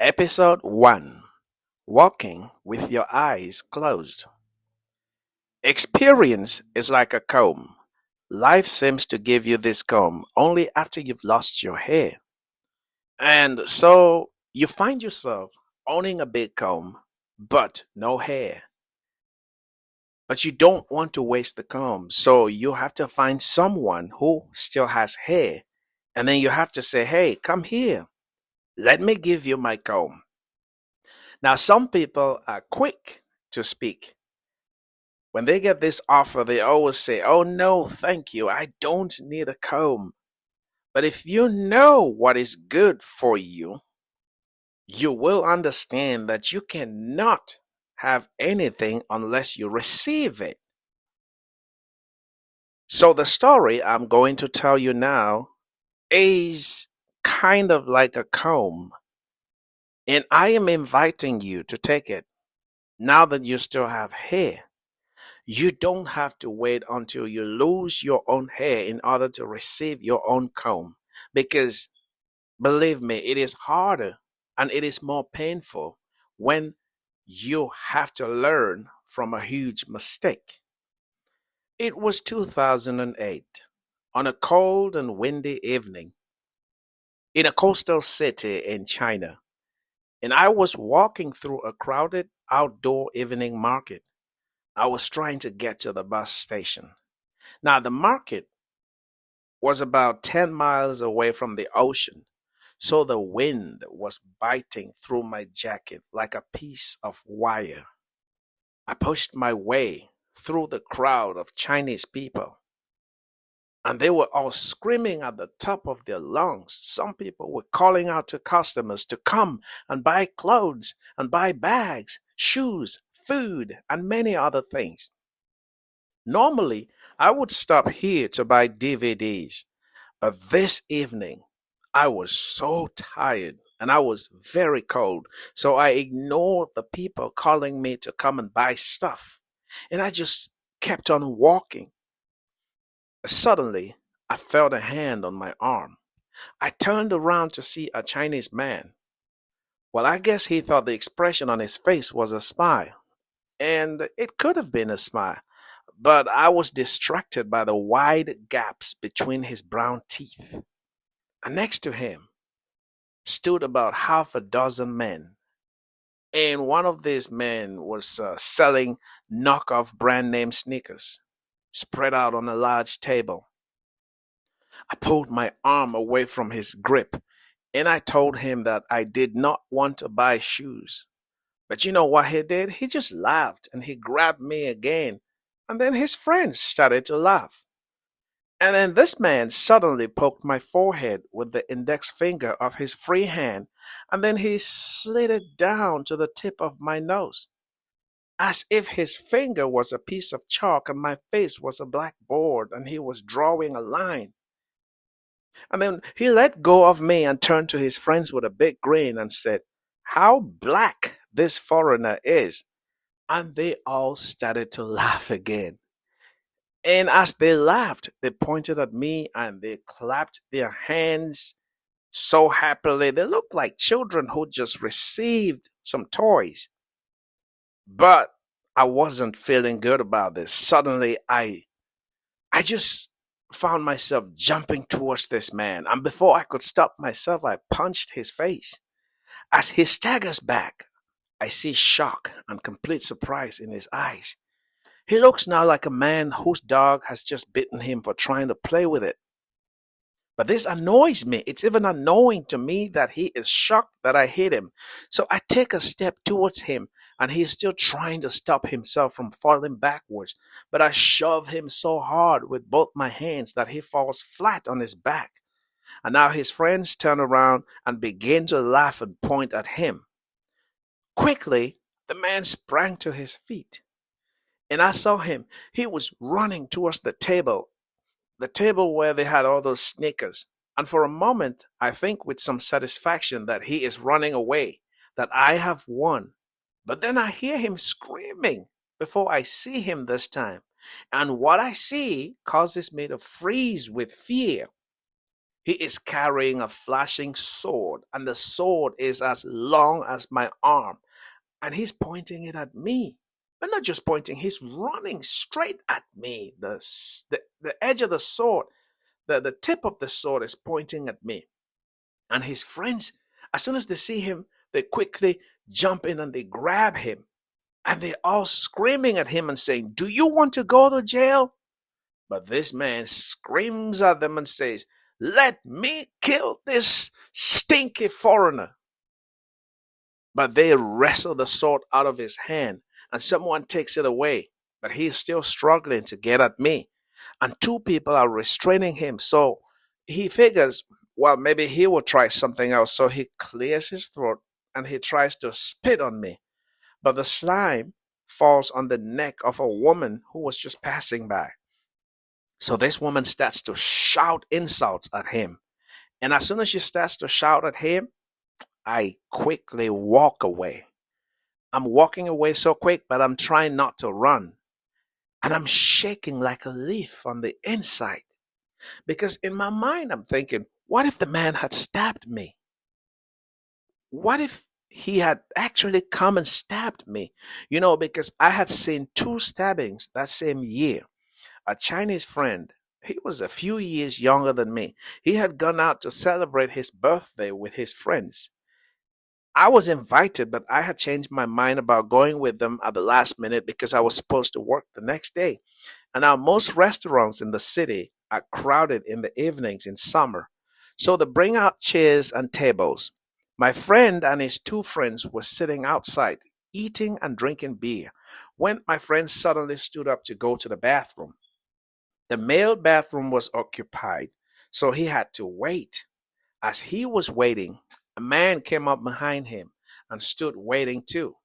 Episode 1: Walking with Your Eyes Closed. Experience is like a comb. Life seems to give you this comb only after you've lost your hair. And so you find yourself owning a big comb, but no hair. But you don't want to waste the comb, so you have to find someone who still has hair. And then you have to say, hey, come here. Let me give you my comb. Now, some people are quick to speak. When they get this offer, they always say, oh no, thank you, I don't need a comb. But if you know what is good for you, you will understand that you cannot have anything unless you receive it. So, the story I'm going to tell you now is kind of like a comb, and I am inviting you to take it now that you still have hair. You don't have to wait until you lose your own hair in order to receive your own comb. Because believe me, it is harder and it is more painful when you have to learn from a huge mistake. It was 2008 on a cold and windy evening in a coastal city in China, and I was walking through a crowded outdoor evening market. I was trying to get to the bus station. Now, the market was about 10 miles away from the ocean, so the wind was biting through my jacket like a piece of wire. I pushed my way through the crowd of Chinese people, and they were all screaming at the top of their lungs. Some people were calling out to customers to come and buy clothes and buy bags, shoes, food, and many other things. Normally, I would stop here to buy DVDs, but this evening I was so tired and I was very cold, so I ignored the people calling me to come and buy stuff, and I just kept on walking. Suddenly, I felt a hand on my arm. I turned around to see a Chinese man. Well, I guess he thought the expression on his face was a smile, and it could have been a smile, but I was distracted by the wide gaps between his brown teeth. And next to him stood about half a dozen men, and one of these men was selling knockoff brand name sneakers spread out on a large table. I pulled my arm away from his grip and I told him that I did not want to buy shoes. But you know what he did? He just laughed and he grabbed me again. And then his friends started to laugh. And then this man suddenly poked my forehead with the index finger of his free hand, and then he slid it down to the tip of my nose, as if his finger was a piece of chalk and my face was a blackboard and he was drawing a line. And then he let go of me and turned to his friends with a big grin and said, how black this foreigner is. And they all started to laugh again. And as they laughed, they pointed at me and they clapped their hands so happily. They looked like children who just received some toys. But I wasn't feeling good about this. Suddenly, I just found myself jumping towards this man. And before I could stop myself, I punched his face. As he staggers back, I see shock and complete surprise in his eyes. He looks now like a man whose dog has just bitten him for trying to play with it. But this annoys me. It's even annoying to me that he is shocked that I hit him. So I take a step towards him and he is still trying to stop himself from falling backwards. But I shove him so hard with both my hands that he falls flat on his back. And now his friends turn around and begin to laugh and point at him. Quickly, the man sprang to his feet. And I saw him. He was running towards the table where they had all those sneakers. And for a moment, I think with some satisfaction that he is running away, that I have won. But then I hear him screaming before I see him this time. And what I see causes me to freeze with fear. He is carrying a flashing sword, and the sword is as long as my arm, and he's pointing it at me. But not just pointing, he's running straight at me. The edge of the sword, the tip of the sword is pointing at me. And his friends, as soon as they see him, they quickly jump in and they grab him. And they're all screaming at him and saying, "Do you want to go to jail?" But this man screams at them and says, "Let me kill this stinky foreigner." But they wrestle the sword out of his hand and someone takes it away. But he's still struggling to get at me. And two people are restraining him. So he figures, well, maybe he will try something else. So he clears his throat and he tries to spit on me. But the slime falls on the neck of a woman who was just passing by. So this woman starts to shout insults at him. And as soon as she starts to shout at him, I quickly walk away. I'm walking away so quick, but I'm trying not to run. And I'm shaking like a leaf on the inside. Because in my mind, I'm thinking, what if the man had stabbed me? What if he had actually come and stabbed me? Because I had seen two stabbings that same year. A Chinese friend, he was a few years younger than me. He had gone out to celebrate his birthday with his friends. I was invited, but I had changed my mind about going with them at the last minute because I was supposed to work the next day. And now most restaurants in the city are crowded in the evenings in summer. So they bring out chairs and tables. My friend and his two friends were sitting outside, eating and drinking beer, when my friend suddenly stood up to go to the bathroom. The male bathroom was occupied, so he had to wait. As he was waiting, a man came up behind him and stood waiting too.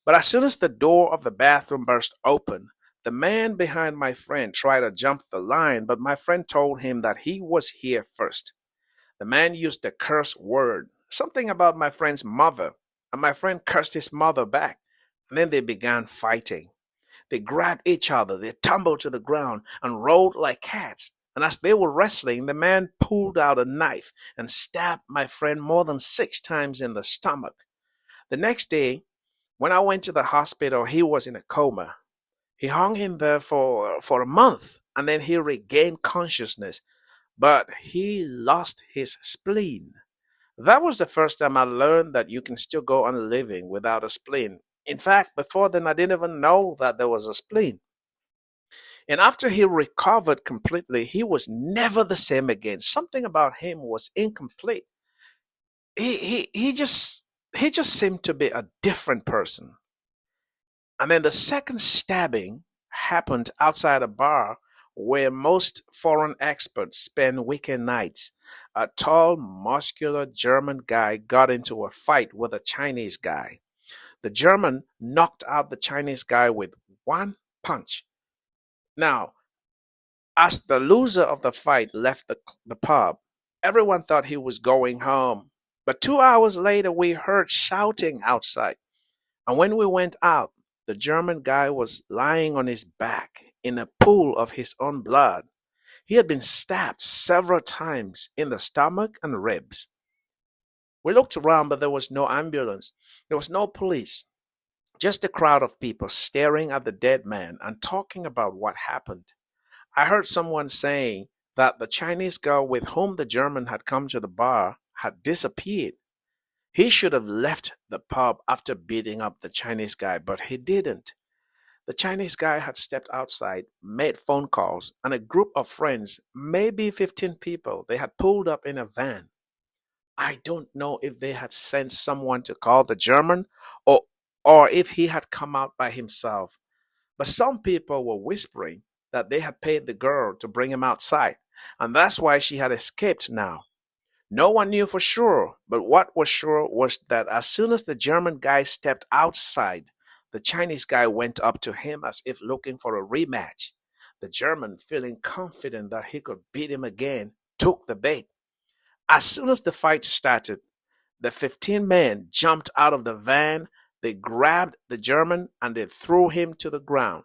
But as soon as the door of the bathroom burst open, the man behind my friend tried to jump the line, but my friend told him that he was here first. The man used a curse word, something about my friend's mother, and my friend cursed his mother back. And then they began fighting. They grabbed each other, they tumbled to the ground and rolled like cats. And as they were wrestling, the man pulled out a knife and stabbed my friend more than 6 times in the stomach. The next day, when I went to the hospital, he was in a coma. He hung in there for a month and then he regained consciousness, but he lost his spleen. That was the first time I learned that you can still go on living without a spleen. In fact, before then, I didn't even know that there was a spleen. And after he recovered completely, he was never the same again. Something about him was incomplete. He just seemed to be a different person. And then the second stabbing happened outside a bar where most foreign experts spend weekend nights. A tall, muscular German guy got into a fight with a Chinese guy. The German knocked out the Chinese guy with one punch. Now, as the loser of the fight left the pub, everyone thought he was going home. But 2 hours later, we heard shouting outside. And when we went out, the German guy was lying on his back in a pool of his own blood. He had been stabbed several times in the stomach and ribs. We looked around, but there was no ambulance. There was no police. Just a crowd of people staring at the dead man and talking about what happened. I heard someone saying that the Chinese girl with whom the German had come to the bar had disappeared. He should have left the pub after beating up the Chinese guy, but he didn't. The Chinese guy had stepped outside, made phone calls, and a group of friends, maybe 15 people, they had pulled up in a van. I don't know if they had sent someone to call the German or or if he had come out by himself. But some people were whispering that they had paid the girl to bring him outside, and that's why she had escaped now. No one knew for sure, but what was sure was that as soon as the German guy stepped outside, the Chinese guy went up to him as if looking for a rematch. The German, feeling confident that he could beat him again, took the bait. As soon as the fight started, the 15 men jumped out of the van, they grabbed the German, and they threw him to the ground.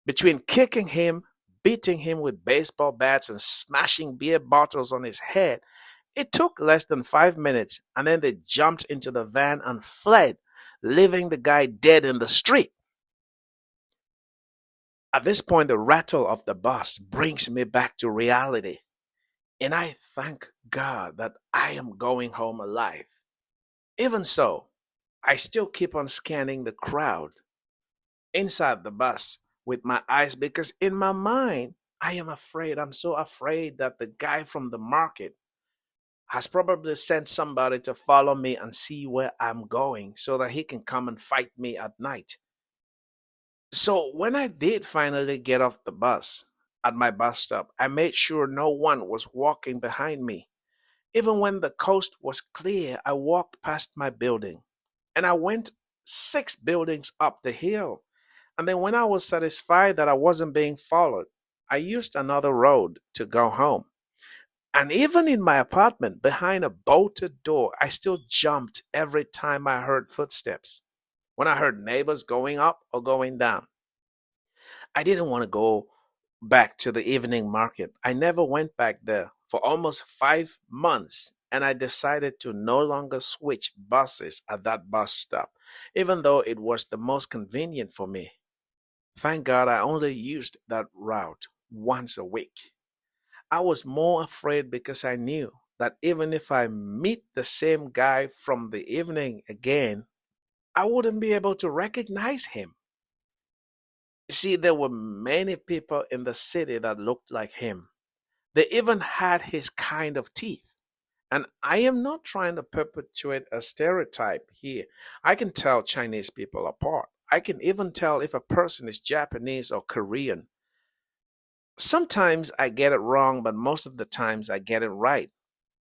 Between kicking him, beating him with baseball bats and smashing beer bottles on his head. It took less than 5 minutes, and then they jumped into the van and fled, leaving the guy dead in the street. At this point, the rattle of the bus brings me back to reality, and I thank God that I am going home alive. Even so, I still keep on scanning the crowd inside the bus with my eyes because in my mind, I am afraid. I'm so afraid that the guy from the market has probably sent somebody to follow me and see where I'm going so that he can come and fight me at night. So when I did finally get off the bus at my bus stop, I made sure no one was walking behind me. Even when the coast was clear, I walked past my building and I went 6 buildings up the hill. And then when I was satisfied that I wasn't being followed, I used another road to go home. And even in my apartment, behind a bolted door, I still jumped every time I heard footsteps. When I heard neighbors going up or going down, I didn't want to go back to the evening market. I never went back there for almost 5 months, and I decided to no longer switch buses at that bus stop, even though it was the most convenient for me. Thank God I only used that route once a week. I was more afraid because I knew that even if I meet the same guy from the evening again, I wouldn't be able to recognize him. You see, there were many people in the city that looked like him. They even had his kind of teeth. And I am not trying to perpetuate a stereotype here. I can tell Chinese people apart. I can even tell if a person is Japanese or Korean. Sometimes I get it wrong, but most of the times I get it right.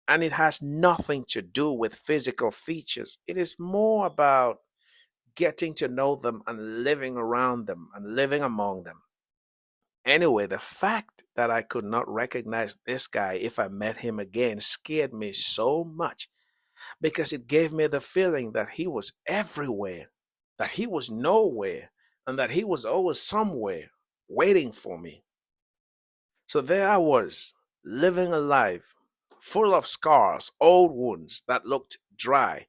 And it has nothing to do with physical features. It is more about getting to know them and living around them and living among them. Anyway, the fact that I could not recognize this guy if I met him again scared me so much because it gave me the feeling that he was everywhere, that he was nowhere, and that he was always somewhere waiting for me. So there I was, living a life full of scars, old wounds that looked dry.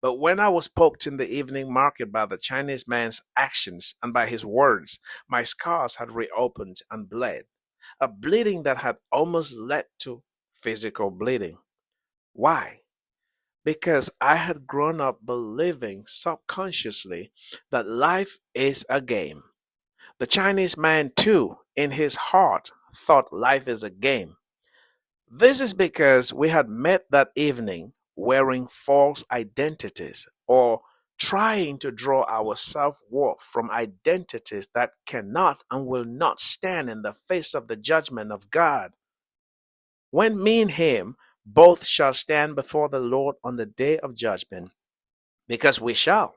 But when I was poked in the evening market by the Chinese man's actions and by his words, my scars had reopened and bled, a bleeding that had almost led to physical bleeding. Why? Because I had grown up believing subconsciously that life is a game. The Chinese man, too, in his heart, thought life is a game. This is because we had met that evening wearing false identities or trying to draw our self worth from identities that cannot and will not stand in the face of the judgment of God. When me and him both shall stand before the Lord on the day of judgment, because we shall.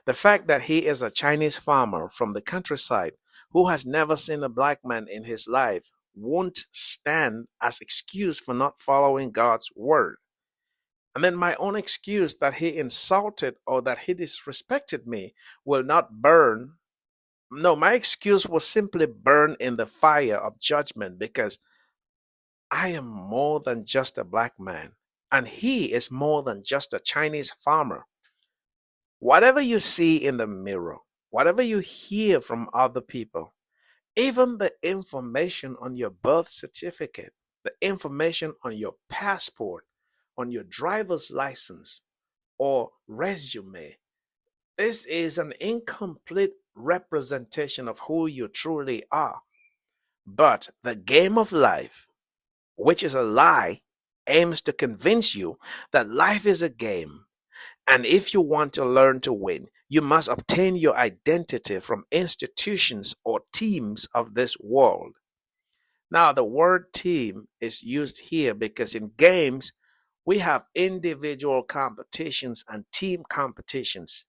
The fact that he is a Chinese farmer from the countryside who has never seen a black man in his life won't stand as excuse for not following God's word. And then my own excuse that he insulted or that he disrespected me will not burn. No, my excuse will simply burn in the fire of judgment because I am more than just a black man. And he is more than just a Chinese farmer. Whatever you see in the mirror, whatever you hear from other people, even the information on your birth certificate, the information on your passport, on your driver's license or resume, this is an incomplete representation of who you truly are. But the game of life, which is a lie, aims to convince you that life is a game. And if you want to learn to win, you must obtain your identity from institutions or teams of this world. Now, the word team is used here because in games, we have individual competitions and team competitions.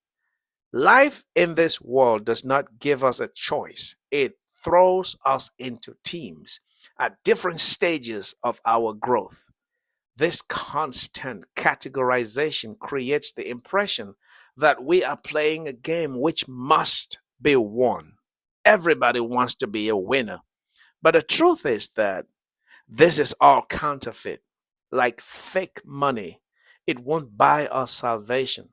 Life in this world does not give us a choice, it throws us into teams at different stages of our growth. This constant categorization creates the impression that we are playing a game which must be won. Everybody wants to be a winner, But the truth is that this is all counterfeit, like fake money. It won't buy us salvation.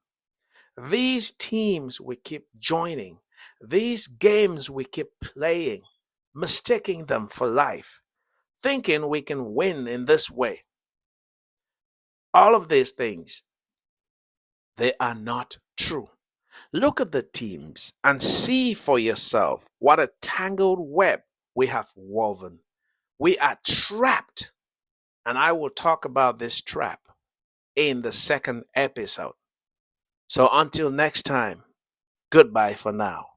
These teams we keep joining, these games we keep playing, mistaking them for life, thinking we can win in this way. All of these things, they are not true. Look at the teams and see for yourself what a tangled web we have woven. We are trapped, and I will talk about this trap in the second episode. So until next time, goodbye for now.